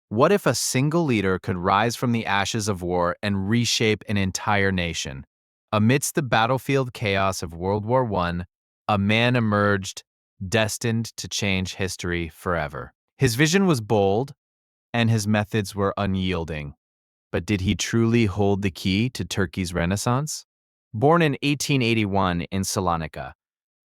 What if a single leader could rise from the ashes of war and reshape an entire nation? Amidst the battlefield chaos of World War I, a man emerged destined to change history forever. His vision was bold, and his methods were unyielding. But did he truly hold the key to Turkey's Renaissance? Born in 1881 in Salonika,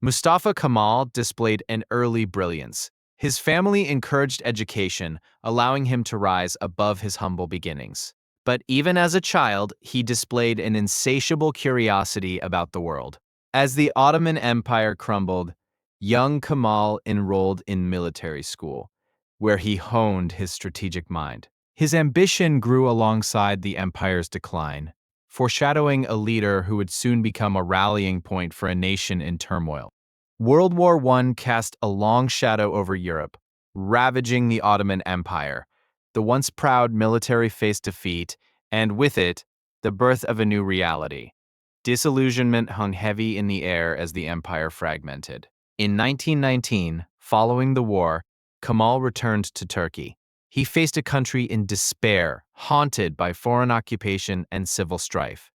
Mustafa Kemal displayed an early brilliance. His family encouraged education, allowing him to rise above his humble beginnings. But even as a child, he displayed an insatiable curiosity about the world. As the Ottoman Empire crumbled, young Kemal enrolled in military school, where he honed his strategic mind. His ambition grew alongside the empire's decline, foreshadowing a leader who would soon become a rallying point for a nation in turmoil. World War I cast a long shadow over Europe, ravaging the Ottoman Empire. The once proud military faced defeat, and with it, the birth of a new reality. Disillusionment hung heavy in the air as the empire fragmented. In 1919, following the war, Kemal returned to Turkey. He faced a country in despair, haunted by foreign occupation and civil strife.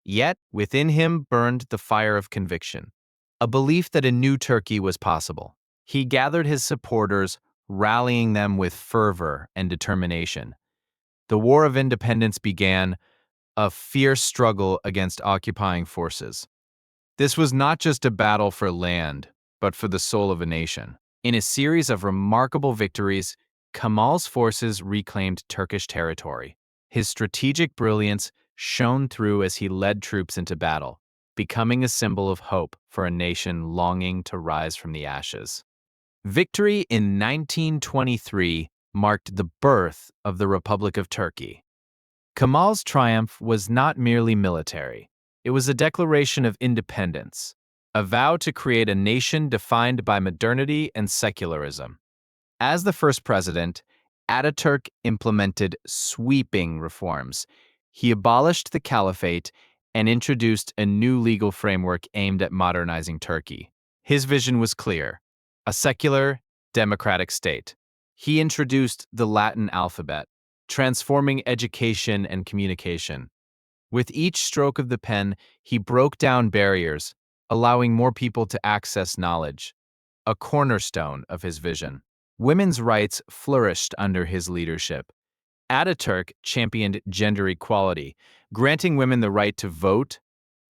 Yet, within him burned the fire of conviction, a belief that a new Turkey was possible. He gathered his supporters, rallying them with fervor and determination. The War of Independence began, a fierce struggle against occupying forces. This was not just a battle for land, but for the soul of a nation. In a series of remarkable victories, Kemal's forces reclaimed Turkish territory. His strategic brilliance shone through as he led troops into battle, becoming a symbol of hope for a nation longing to rise from the ashes. Victory in 1923 marked the birth of the Republic of Turkey. Kemal's triumph was not merely military. It was a declaration of independence, a vow to create a nation defined by modernity and secularism. As the first president, Ataturk implemented sweeping reforms. He abolished the caliphate and introduced a new legal framework aimed at modernizing Turkey. His vision was clear: a secular, democratic state. He introduced the Latin alphabet, transforming education and communication. With each stroke of the pen, he broke down barriers, allowing more people to access knowledge, a cornerstone of his vision. Women's rights flourished under his leadership. Ataturk championed gender equality, granting women the right to vote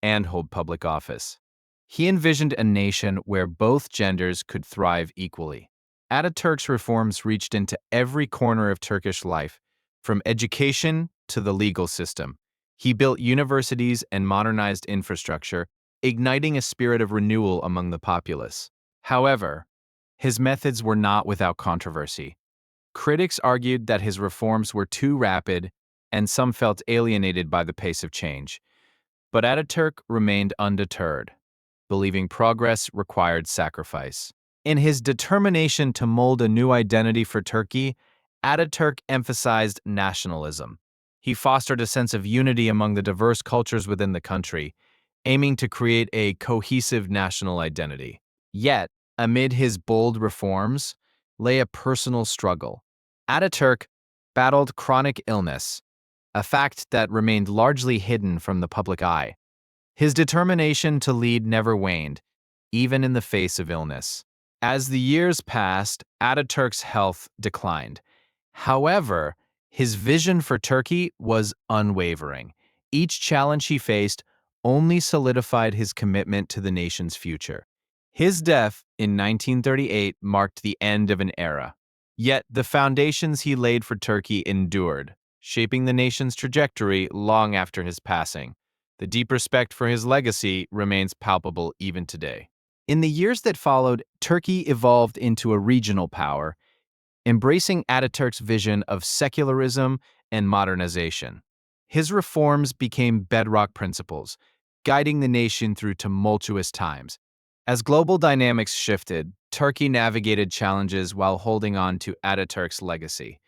and hold public office. He envisioned a nation where both genders could thrive equally. Ataturk's reforms reached into every corner of Turkish life, from education to the legal system. He built universities and modernized infrastructure, igniting a spirit of renewal among the populace. However, his methods were not without controversy. Critics argued that his reforms were too rapid, and some felt alienated by the pace of change. But Ataturk remained undeterred, believing progress required sacrifice. In his determination to mold a new identity for Turkey, Ataturk emphasized nationalism. He fostered a sense of unity among the diverse cultures within the country, aiming to create a cohesive national identity. Yet, amid his bold reforms, lay a personal struggle. Ataturk battled chronic illness, a fact that remained largely hidden from the public eye. His determination to lead never waned, even in the face of illness. As the years passed, Ataturk's health declined. However, his vision for Turkey was unwavering. Each challenge he faced only solidified his commitment to the nation's future. His death in 1938 marked the end of an era. Yet the foundations he laid for Turkey endured, shaping the nation's trajectory long after his passing. The deep respect for his legacy remains palpable even today. In the years that followed, Turkey evolved into a regional power, embracing Ataturk's vision of secularism and modernization. His reforms became bedrock principles, guiding the nation through tumultuous times. As global dynamics shifted, Turkey navigated challenges while holding on to Ataturk's legacy.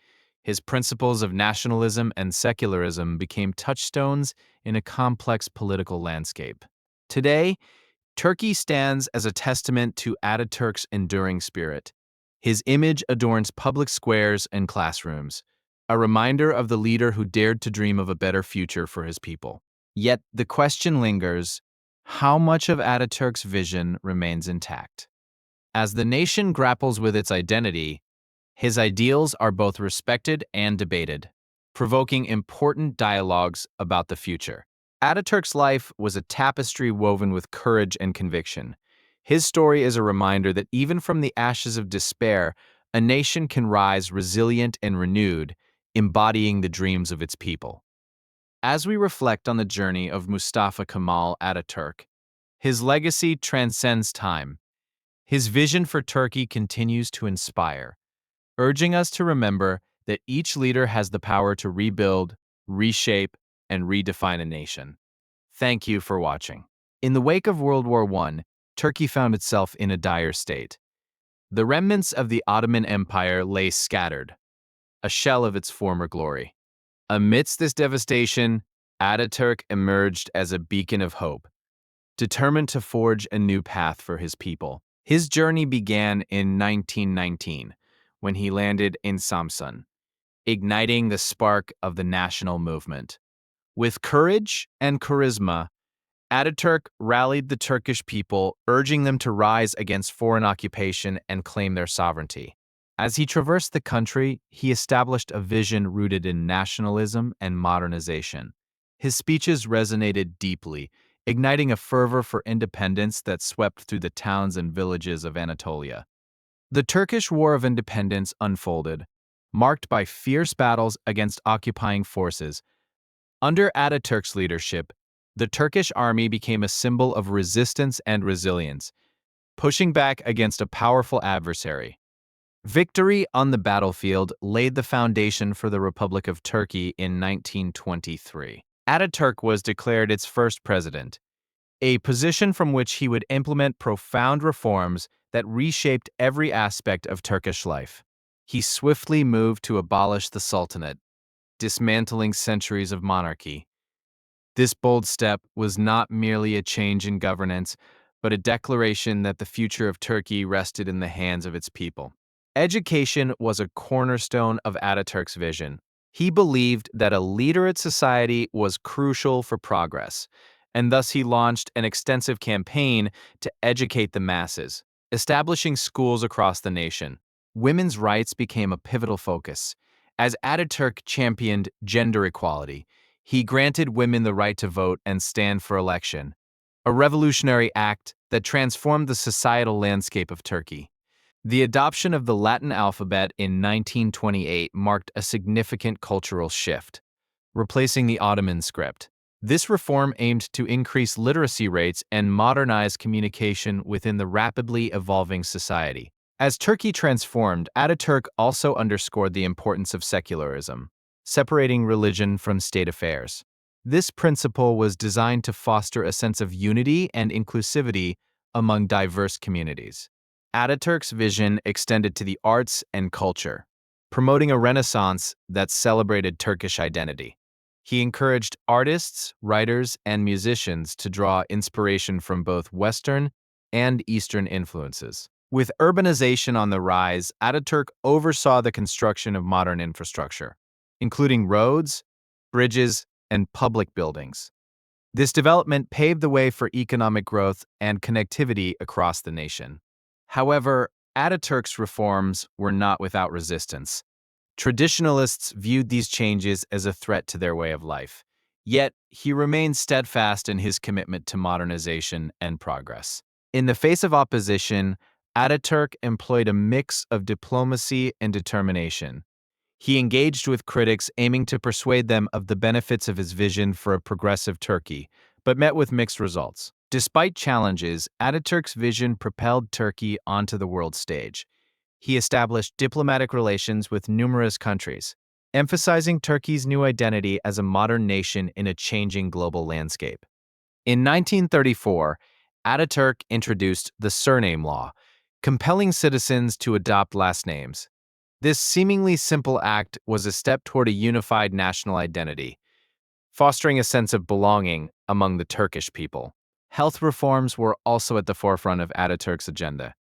His principles of nationalism and secularism became touchstones in a complex political landscape. Today, Turkey stands as a testament to Ataturk's enduring spirit. His image adorns public squares and classrooms, a reminder of the leader who dared to dream of a better future for his people. Yet the question lingers, how much of Ataturk's vision remains intact? As the nation grapples with its identity, his ideals are both respected and debated, provoking important dialogues about the future. Ataturk's life was a tapestry woven with courage and conviction. His story is a reminder that even from the ashes of despair, a nation can rise resilient and renewed, embodying the dreams of its people. As we reflect on the journey of Mustafa Kemal Ataturk, his legacy transcends time. His vision for Turkey continues to inspire, urging us to remember that each leader has the power to rebuild, reshape, and redefine a nation. Thank you for watching. In the wake of World War I, Turkey found itself in a dire state. The remnants of the Ottoman Empire lay scattered, a shell of its former glory. Amidst this devastation, Ataturk emerged as a beacon of hope, determined to forge a new path for his people. His journey began in 1919, when he landed in Samsun, igniting the spark of the national movement. With courage and charisma, Ataturk rallied the Turkish people, urging them to rise against foreign occupation and claim their sovereignty. As he traversed the country, he established a vision rooted in nationalism and modernization. His speeches resonated deeply, igniting a fervor for independence that swept through the towns and villages of Anatolia. The Turkish War of Independence unfolded, marked by fierce battles against occupying forces. Under Ataturk's leadership, the Turkish army became a symbol of resistance and resilience, pushing back against a powerful adversary. Victory on the battlefield laid the foundation for the Republic of Turkey in 1923. Ataturk was declared its first president, a position from which he would implement profound reforms that reshaped every aspect of Turkish life. He swiftly moved to abolish the Sultanate, dismantling centuries of monarchy. This bold step was not merely a change in governance, but a declaration that the future of Turkey rested in the hands of its people. Education was a cornerstone of Ataturk's vision. He believed that a literate society was crucial for progress, and thus he launched an extensive campaign to educate the masses, establishing schools across the nation. Women's rights became a pivotal focus. As Ataturk championed gender equality, he granted women the right to vote and stand for election, a revolutionary act that transformed the societal landscape of Turkey. The adoption of the Latin alphabet in 1928 marked a significant cultural shift, replacing the Ottoman script. This reform aimed to increase literacy rates and modernize communication within the rapidly evolving society. As Turkey transformed, Ataturk also underscored the importance of secularism, separating religion from state affairs. This principle was designed to foster a sense of unity and inclusivity among diverse communities. Ataturk's vision extended to the arts and culture, promoting a renaissance that celebrated Turkish identity. He encouraged artists, writers, and musicians to draw inspiration from both Western and Eastern influences. With urbanization on the rise, Ataturk oversaw the construction of modern infrastructure, including roads, bridges, and public buildings. This development paved the way for economic growth and connectivity across the nation. However, Ataturk's reforms were not without resistance. Traditionalists viewed these changes as a threat to their way of life. Yet, he remained steadfast in his commitment to modernization and progress. In the face of opposition, Ataturk employed a mix of diplomacy and determination. He engaged with critics, aiming to persuade them of the benefits of his vision for a progressive Turkey, but met with mixed results. Despite challenges, Ataturk's vision propelled Turkey onto the world stage. He established diplomatic relations with numerous countries, emphasizing Turkey's new identity as a modern nation in a changing global landscape. In 1934, Ataturk introduced the surname law, compelling citizens to adopt last names. This seemingly simple act was a step toward a unified national identity, fostering a sense of belonging among the Turkish people. Health reforms were also at the forefront of Ataturk's agenda.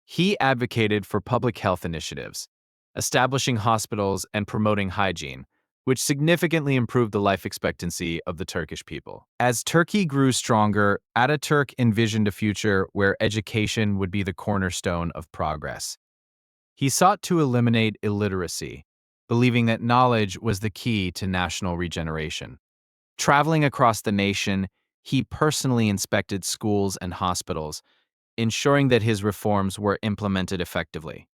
He advocated for public health initiatives, establishing hospitals and promoting hygiene, which significantly improved the life expectancy of the Turkish people. As Turkey grew stronger, Ataturk envisioned a future where education would be the cornerstone of progress. He sought to eliminate illiteracy, believing that knowledge was the key to national regeneration. Traveling across the nation, he personally inspected schools and hospitals, ensuring that his reforms were implemented effectively.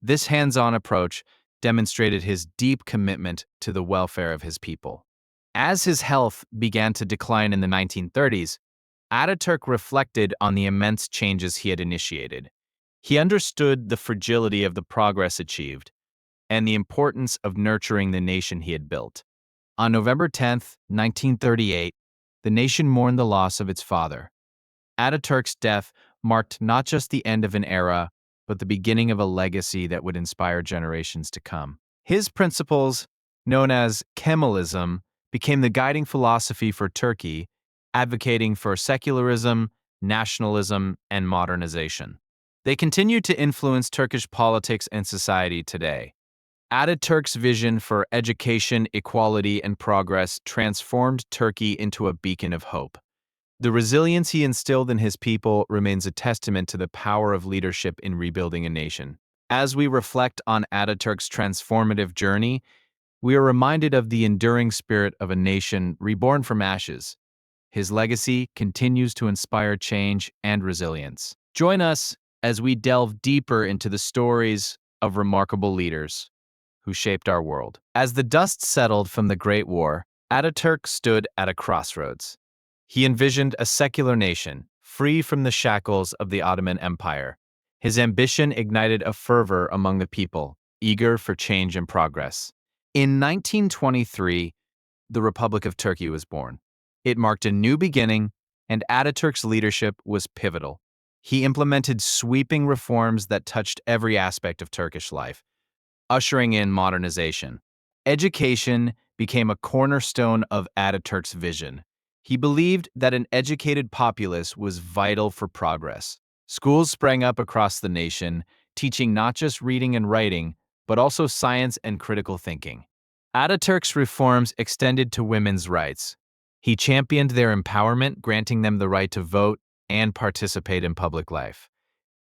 This hands-on approach demonstrated his deep commitment to the welfare of his people. As his health began to decline in the 1930s, Ataturk reflected on the immense changes he had initiated. He understood the fragility of the progress achieved and the importance of nurturing the nation he had built. On November 10th, 1938, the nation mourned the loss of its father. Ataturk's death marked not just the end of an era, but the beginning of a legacy that would inspire generations to come. His principles, known as Kemalism, became the guiding philosophy for Turkey, advocating for secularism, nationalism, and modernization. They continue to influence Turkish politics and society today. Ataturk's vision for education, equality, and progress transformed Turkey into a beacon of hope. The resilience he instilled in his people remains a testament to the power of leadership in rebuilding a nation. As we reflect on Ataturk's transformative journey, we are reminded of the enduring spirit of a nation reborn from ashes. His legacy continues to inspire change and resilience. Join us as we delve deeper into the stories of remarkable leaders who shaped our world. As the dust settled from the Great War, Ataturk stood at a crossroads. He envisioned a secular nation, free from the shackles of the Ottoman Empire. His ambition ignited a fervor among the people, eager for change and progress. In 1923, the Republic of Turkey was born. It marked a new beginning, and Ataturk's leadership was pivotal. He implemented sweeping reforms that touched every aspect of Turkish life, ushering in modernization. Education became a cornerstone of Ataturk's vision. He believed that an educated populace was vital for progress. Schools sprang up across the nation, teaching not just reading and writing, but also science and critical thinking. Ataturk's reforms extended to women's rights. He championed their empowerment, granting them the right to vote and participate in public life.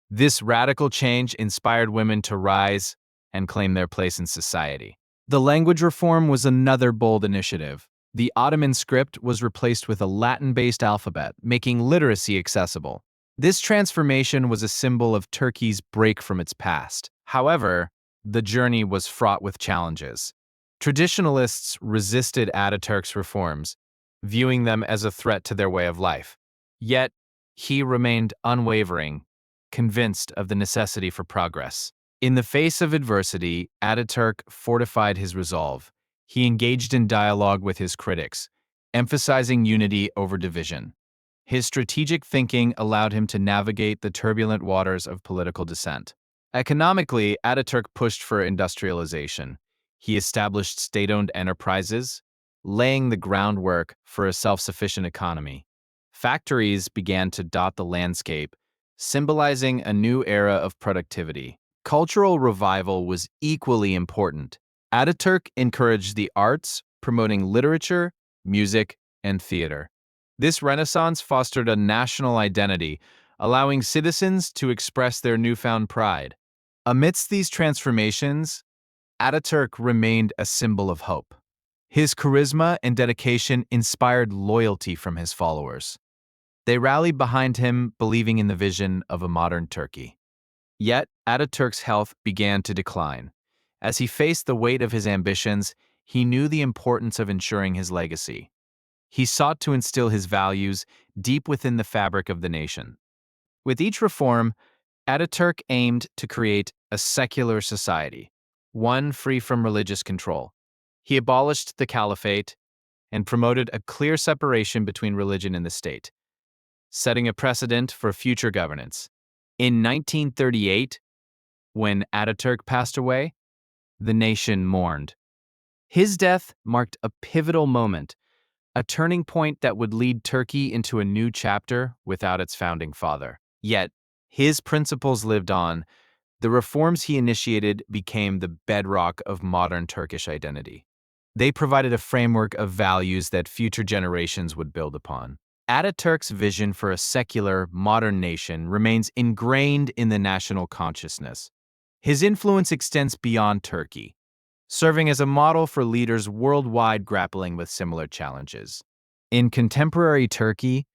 This radical change inspired women to rise and claim their place in society. The language reform was another bold initiative. The Ottoman script was replaced with a Latin-based alphabet, making literacy accessible. This transformation was a symbol of Turkey's break from its past. However, the journey was fraught with challenges. Traditionalists resisted Ataturk's reforms, viewing them as a threat to their way of life. Yet, he remained unwavering, convinced of the necessity for progress. In the face of adversity, Ataturk fortified his resolve. He engaged in dialogue with his critics, emphasizing unity over division. His strategic thinking allowed him to navigate the turbulent waters of political dissent. Economically, Ataturk pushed for industrialization. He established state-owned enterprises, laying the groundwork for a self-sufficient economy. Factories began to dot the landscape, symbolizing a new era of productivity. Cultural revival was equally important. Ataturk encouraged the arts, promoting literature, music, and theater. This renaissance fostered a national identity, allowing citizens to express their newfound pride. Amidst these transformations, Ataturk remained a symbol of hope. His charisma and dedication inspired loyalty from his followers. They rallied behind him, believing in the vision of a modern Turkey. Yet, Ataturk's health began to decline. As he faced the weight of his ambitions, he knew the importance of ensuring his legacy. He sought to instill his values deep within the fabric of the nation. With each reform, Ataturk aimed to create a secular society, one free from religious control. He abolished the caliphate and promoted a clear separation between religion and the state, setting a precedent for future governance. In 1938, when Ataturk passed away, the nation mourned. His death marked a pivotal moment, a turning point that would lead Turkey into a new chapter without its founding father. Yet, his principles lived on, The reforms he initiated became the bedrock of modern Turkish identity. They provided a framework of values that future generations would build upon. Ataturk's vision for a secular, modern nation remains ingrained in the national consciousness. His influence extends beyond Turkey, serving as a model for leaders worldwide grappling with similar challenges. In contemporary Turkey,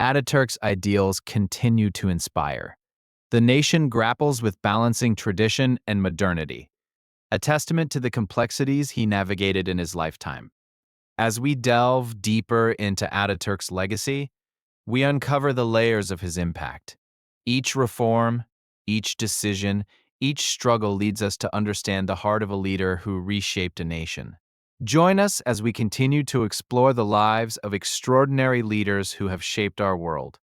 Ataturk's ideals continue to inspire. The nation grapples with balancing tradition and modernity, a testament to the complexities he navigated in his lifetime. As we delve deeper into Ataturk's legacy, we uncover the layers of his impact. Each reform, each decision, each struggle leads us to understand the heart of a leader who reshaped a nation. Join us as we continue to explore the lives of extraordinary leaders who have shaped our world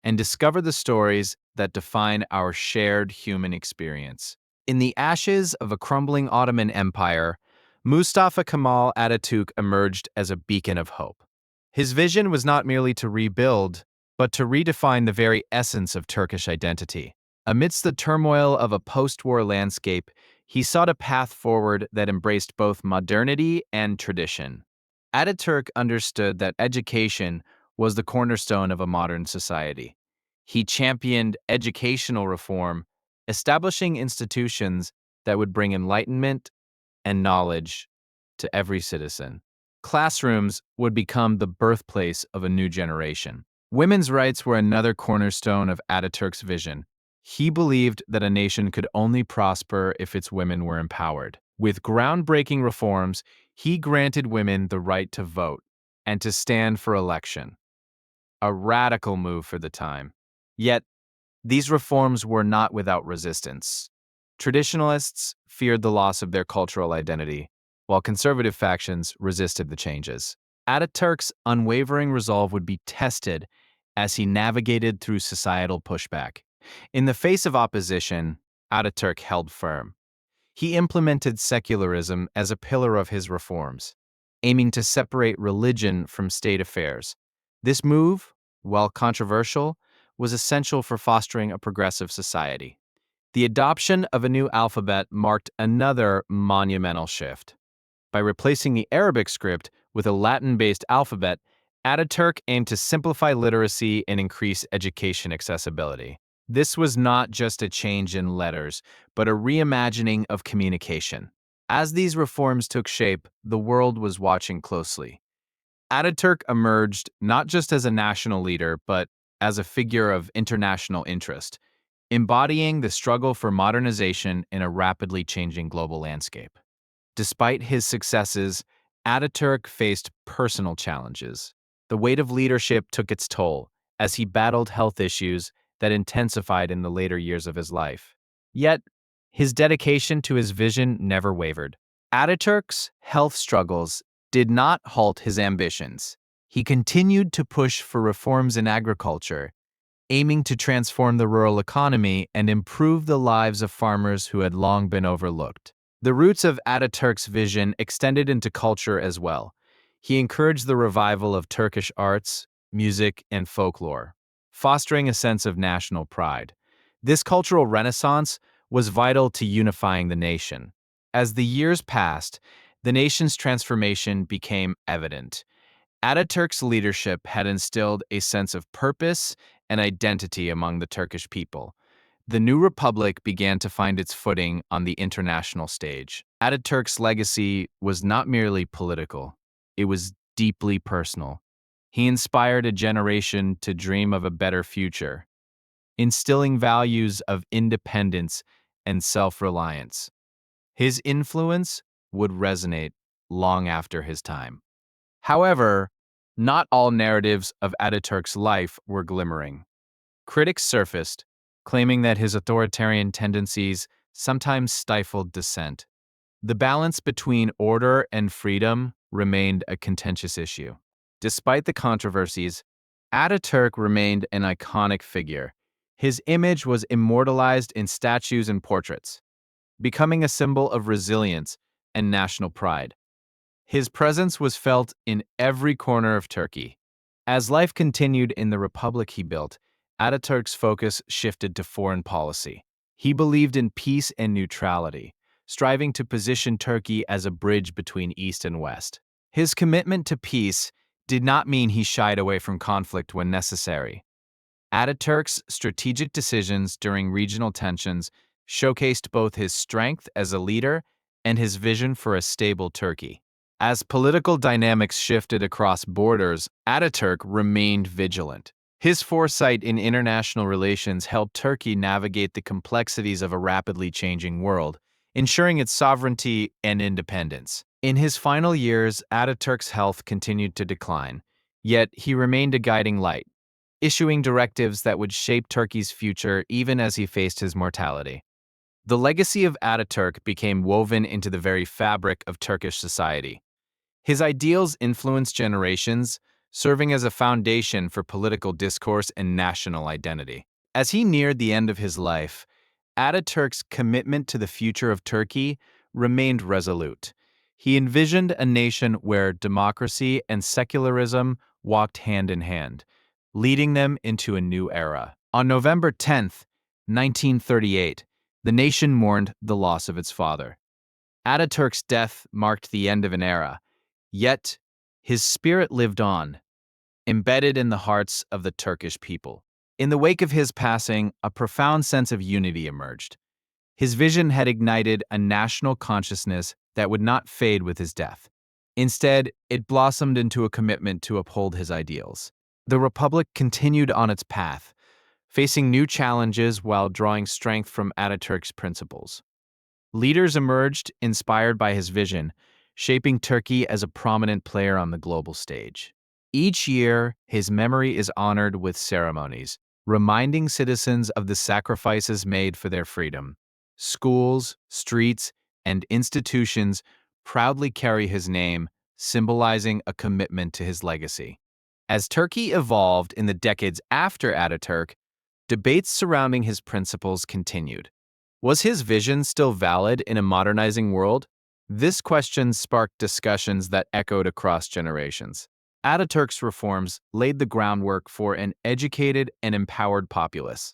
and discover the stories that define our shared human experience. In the ashes of a crumbling Ottoman Empire, Mustafa Kemal Ataturk emerged as a beacon of hope. His vision was not merely to rebuild, but to redefine the very essence of Turkish identity. Amidst the turmoil of a post-war landscape, he sought a path forward that embraced both modernity and tradition. Ataturk understood that education was the cornerstone of a modern society. He championed educational reform, establishing institutions that would bring enlightenment and knowledge to every citizen. Classrooms would become the birthplace of a new generation. Women's rights were another cornerstone of Ataturk's vision. He believed that a nation could only prosper if its women were empowered. With groundbreaking reforms, he granted women the right to vote and to stand for election, a radical move for the time. Yet, these reforms were not without resistance. Traditionalists feared the loss of their cultural identity, while conservative factions resisted the changes. Ataturk's unwavering resolve would be tested as he navigated through societal pushback. In the face of opposition, Ataturk held firm. He implemented secularism as a pillar of his reforms, aiming to separate religion from state affairs. This move, while controversial, was essential for fostering a progressive society. The adoption of a new alphabet marked another monumental shift. By replacing the Arabic script with a Latin-based alphabet, Ataturk aimed to simplify literacy and increase education accessibility. This was not just a change in letters, but a reimagining of communication. As these reforms took shape, the world was watching closely. Ataturk emerged not just as a national leader, but as a figure of international interest, embodying the struggle for modernization in a rapidly changing global landscape. Despite his successes, Ataturk faced personal challenges. The weight of leadership took its toll as he battled health issues that intensified in the later years of his life. Yet, his dedication to his vision never wavered. Ataturk's health struggles did not halt his ambitions. He continued to push for reforms in agriculture, aiming to transform the rural economy and improve the lives of farmers who had long been overlooked. The roots of Ataturk's vision extended into culture as well. He encouraged the revival of Turkish arts, music, and folklore, fostering a sense of national pride. This cultural renaissance was vital to unifying the nation. As the years passed, the nation's transformation became evident. Ataturk's leadership had instilled a sense of purpose and identity among the Turkish people. The new republic began to find its footing on the international stage. Ataturk's legacy was not merely political, it was deeply personal. He inspired a generation to dream of a better future, instilling values of independence and self-reliance. His influence would resonate long after his time. However, not all narratives of Ataturk's life were glimmering. Critics surfaced, claiming that his authoritarian tendencies sometimes stifled dissent. The balance between order and freedom remained a contentious issue. Despite the controversies, Ataturk remained an iconic figure. His image was immortalized in statues and portraits, becoming a symbol of resilience and national pride. His presence was felt in every corner of Turkey. As life continued in the republic he built, Ataturk's focus shifted to foreign policy. He believed in peace and neutrality, striving to position Turkey as a bridge between East and West. His commitment to peace did not mean he shied away from conflict when necessary. Ataturk's strategic decisions during regional tensions showcased both his strength as a leader and his vision for a stable Turkey. As political dynamics shifted across borders, Ataturk remained vigilant. His foresight in international relations helped Turkey navigate the complexities of a rapidly changing world, ensuring its sovereignty and independence. In his final years, Ataturk's health continued to decline, yet he remained a guiding light, issuing directives that would shape Turkey's future even as he faced his mortality. The legacy of Ataturk became woven into the very fabric of Turkish society. His ideals influenced generations, serving as a foundation for political discourse and national identity. As he neared the end of his life, Ataturk's commitment to the future of Turkey remained resolute. He envisioned a nation where democracy and secularism walked hand in hand, leading them into a new era. On November 10th, 1938, the nation mourned the loss of its father. Ataturk's death marked the end of an era, yet his spirit lived on, embedded in the hearts of the Turkish people. In the wake of his passing, a profound sense of unity emerged. His vision had ignited a national consciousness that would not fade with his death. Instead, it blossomed into a commitment to uphold his ideals. The Republic continued on its path, facing new challenges while drawing strength from Ataturk's principles. Leaders emerged inspired by his vision, shaping Turkey as a prominent player on the global stage. Each year, his memory is honored with ceremonies, reminding citizens of the sacrifices made for their freedom. Schools, streets, and institutions proudly carry his name, symbolizing a commitment to his legacy. As Turkey evolved in the decades after Ataturk, debates surrounding his principles continued. Was his vision still valid in a modernizing world? This question sparked discussions that echoed across generations. Ataturk's reforms laid the groundwork for an educated and empowered populace.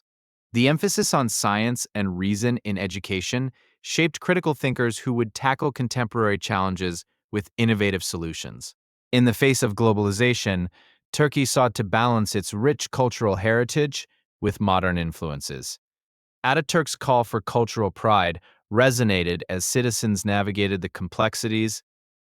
The emphasis on science and reason in education shaped critical thinkers who would tackle contemporary challenges with innovative solutions. In the face of globalization, Turkey sought to balance its rich cultural heritage with modern influences. Ataturk's call for cultural pride resonated as citizens navigated the complexities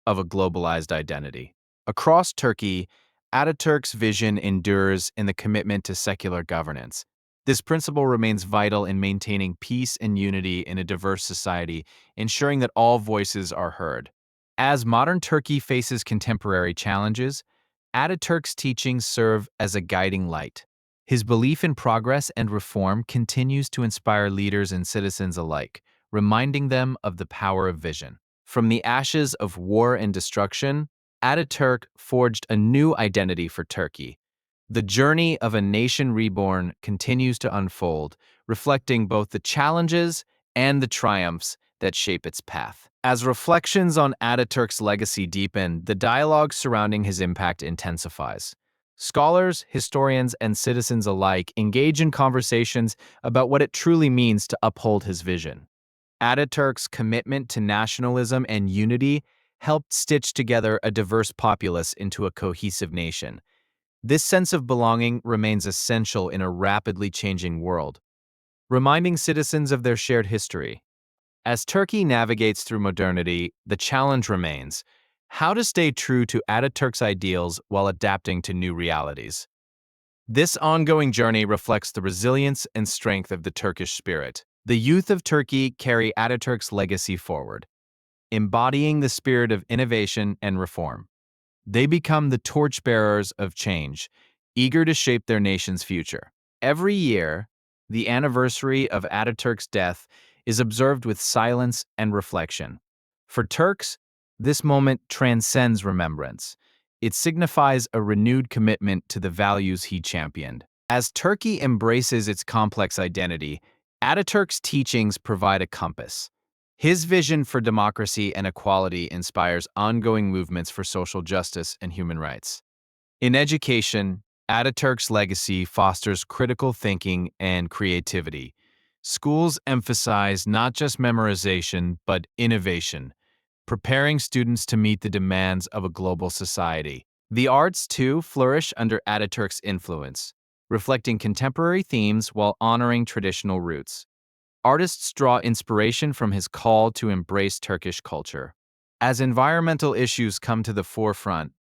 of a globalized identity. Across Turkey, Ataturk's vision endures in the commitment to secular governance. This principle remains vital in maintaining peace and unity in a diverse society, ensuring that all voices are heard. As modern Turkey faces contemporary challenges, Ataturk's teachings serve as a guiding light. His belief in progress and reform continues to inspire leaders and citizens alike, reminding them of the power of vision. From the ashes of war and destruction, Ataturk forged a new identity for Turkey. The journey of a nation reborn continues to unfold, reflecting both the challenges and the triumphs that shape its path. As reflections on Ataturk's legacy deepen, the dialogue surrounding his impact intensifies. Scholars, historians, and citizens alike engage in conversations about what it truly means to uphold his vision. Ataturk's commitment to nationalism and unity helped stitch together a diverse populace into a cohesive nation. This sense of belonging remains essential in a rapidly changing world, reminding citizens of their shared history. As Turkey navigates through modernity, the challenge remains: how to stay true to Ataturk's ideals while adapting to new realities. This ongoing journey reflects the resilience and strength of the Turkish spirit. The youth of Turkey carry Ataturk's legacy forward, embodying the spirit of innovation and reform. They become the torchbearers of change, eager to shape their nation's future. Every year, the anniversary of Ataturk's death is observed with silence and reflection. For Turks, this moment transcends remembrance. It signifies a renewed commitment to the values he championed. As Turkey embraces its complex identity, Ataturk's teachings provide a compass. His vision for democracy and equality inspires ongoing movements for social justice and human rights. In education, Ataturk's legacy fosters critical thinking and creativity, Schools emphasize not just memorization, but innovation, preparing students to meet the demands of a global society. The arts, too, flourish under Ataturk's influence, reflecting contemporary themes while honoring traditional roots. Artists draw inspiration from his call to embrace Turkish culture. As environmental issues come to the forefront,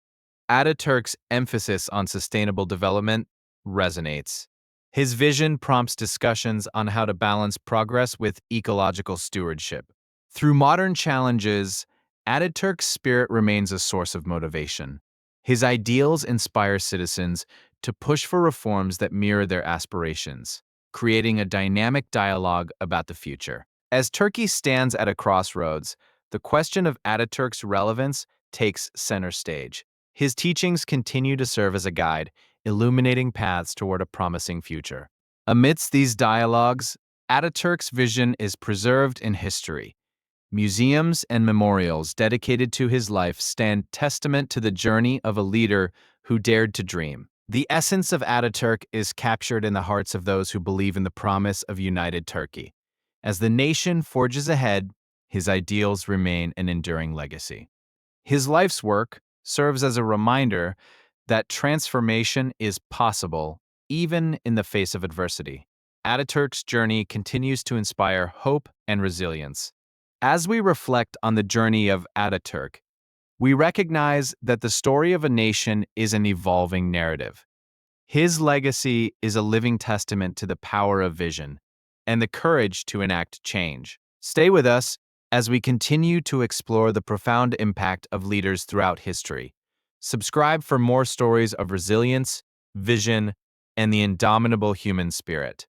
Ataturk's emphasis on sustainable development resonates. His vision prompts discussions on how to balance progress with ecological stewardship. Through modern challenges, Ataturk's spirit remains a source of motivation. His ideals inspire citizens to push for reforms that mirror their aspirations, creating a dynamic dialogue about the future. As Turkey stands at a crossroads, the question of Ataturk's relevance takes center stage. His teachings continue to serve as a guide, illuminating paths toward a promising future. Amidst these dialogues, Ataturk's vision is preserved in history. Museums and memorials dedicated to his life stand testament to the journey of a leader who dared to dream. The essence of Ataturk is captured in the hearts of those who believe in the promise of united Turkey. As the nation forges ahead, his ideals remain an enduring legacy. His life's work serves as a reminder that transformation is possible even in the face of adversity. Ataturk's journey continues to inspire hope and resilience. As we reflect on the journey of Ataturk, we recognize that the story of a nation is an evolving narrative. His legacy is a living testament to the power of vision and the courage to enact change. Stay with us as we continue to explore the profound impact of leaders throughout history. Subscribe for more stories of resilience, vision, and the indomitable human spirit.